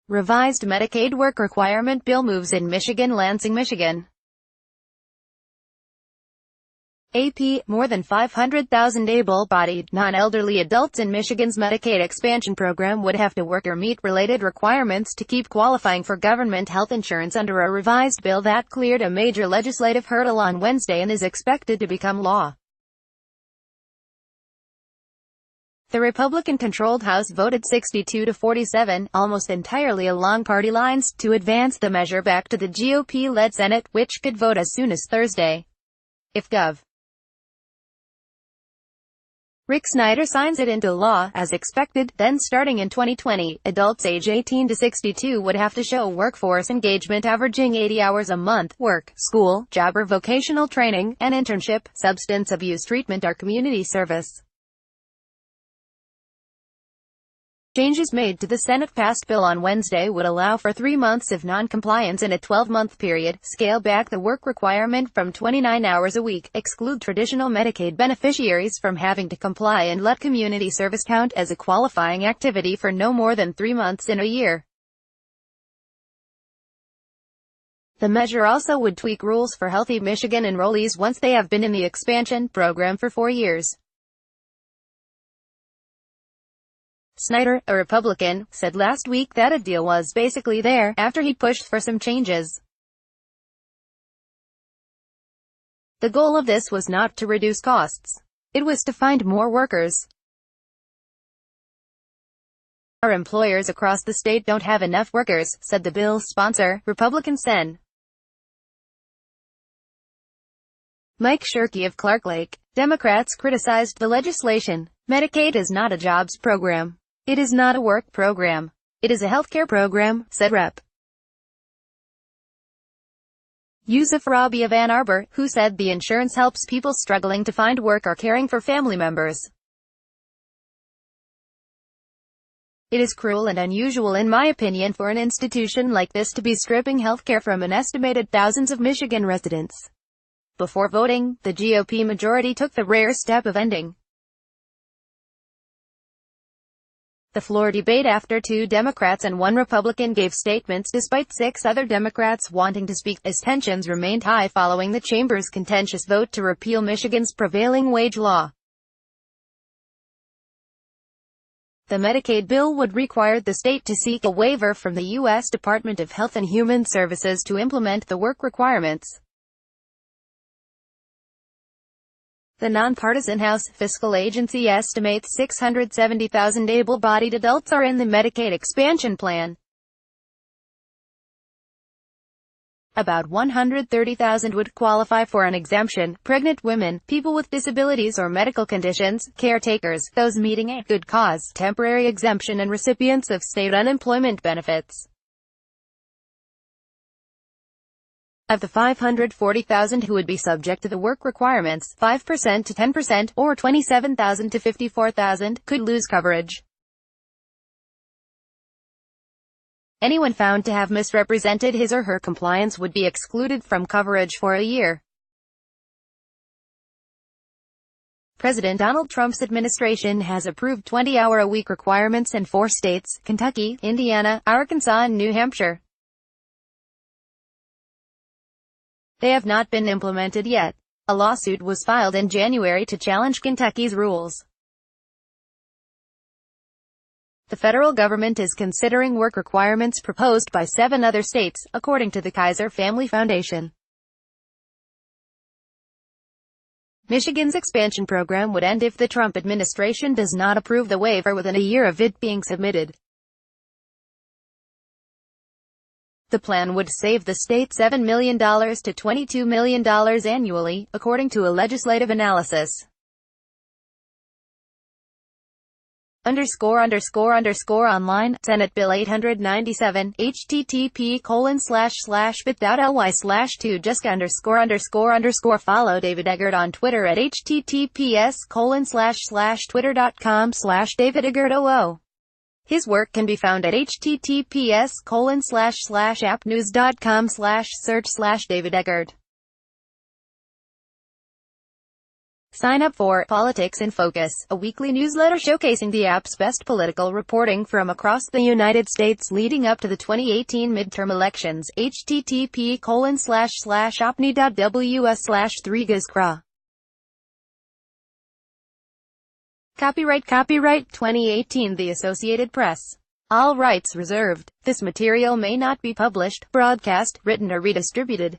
Revised Medicaid work requirement bill moves in Michigan. Lansing, Michigan. AP, more than 500,000 able-bodied, non-elderly adults in Michigan's Medicaid expansion program would have to work or meet related requirements to keep qualifying for government health insurance under a revised bill that cleared a major legislative hurdle on Wednesday and is expected to become law. The Republican-controlled House voted 62-47, almost entirely along party lines, to advance the measure back to the GOP-led Senate, which could vote as soon as Thursday. If Gov. Rick Snyder signs it into law, as expected, then starting in 2020, adults age 18 to 62 would have to show workforce engagement averaging 80 hours a month, work, school, job or vocational training, an internship, substance abuse treatment or community service. Changes made to the Senate-passed bill on Wednesday would allow for 3 months of non-compliance in a 12-month period, scale back the work requirement from 29 hours a week, exclude traditional Medicaid beneficiaries from having to comply and let community service count as a qualifying activity for no more than 3 months in a year. The measure also would tweak rules for Healthy Michigan enrollees once they have been in the expansion program for 4 years. Snyder, a Republican, said last week that a deal was basically there, after he pushed for some changes. The goal of this was not to reduce costs. It was to find more workers. Our employers across the state don't have enough workers, said the bill's sponsor, Republican Sen. Mike Shirkey of Clark Lake. Democrats criticized the legislation. Medicaid is not a jobs program. It is not a work program. It is a healthcare program, said Rep. Yusuf Rabi of Ann Arbor, who said the insurance helps people struggling to find work or caring for family members. It is cruel and unusual in my opinion for an institution like this to be stripping healthcare from an estimated thousands of Michigan residents. Before voting, the GOP majority took the rare step of ending the floor debate after 2 Democrats and 1 Republican gave statements despite 6 other Democrats wanting to speak, as tensions remained high following the chamber's contentious vote to repeal Michigan's prevailing wage law. The Medicaid bill would require the state to seek a waiver from the U.S. Department of Health and Human Services to implement the work requirements. The nonpartisan House Fiscal Agency estimates 670,000 able-bodied adults are in the Medicaid expansion plan. About 130,000 would qualify for an exemption: pregnant women, people with disabilities or medical conditions, caretakers, those meeting a good cause, temporary exemption and recipients of state unemployment benefits. Of the 540,000 who would be subject to the work requirements, 5% to 10%, or 27,000 to 54,000, could lose coverage. Anyone found to have misrepresented his or her compliance would be excluded from coverage for a year. President Donald Trump's administration has approved 20-hour-a-week requirements in 4 states: Kentucky, Indiana, Arkansas and New Hampshire. They have not been implemented yet. A lawsuit was filed in January to challenge Kentucky's rules. The federal government is considering work requirements proposed by 7 other states, according to the Kaiser Family Foundation. Michigan's expansion program would end if the Trump administration does not approve the waiver within a year of it being submitted. The plan would save the state $7 million to $22 million annually, according to a legislative analysis. ___online, Senate Bill 897, http://bit.ly/2juska___. Follow David Eggert on Twitter at https://twitter.com/davideggert00. His work can be found at https://appnews.com/search/David Eggert. Sign up for Politics in Focus, a weekly newsletter showcasing the app's best political reporting from across the United States leading up to the 2018 midterm elections. http://opni.ws/3gazcra. Copyright 2018 The Associated Press. All rights reserved. This material may not be published, broadcast, written or redistributed.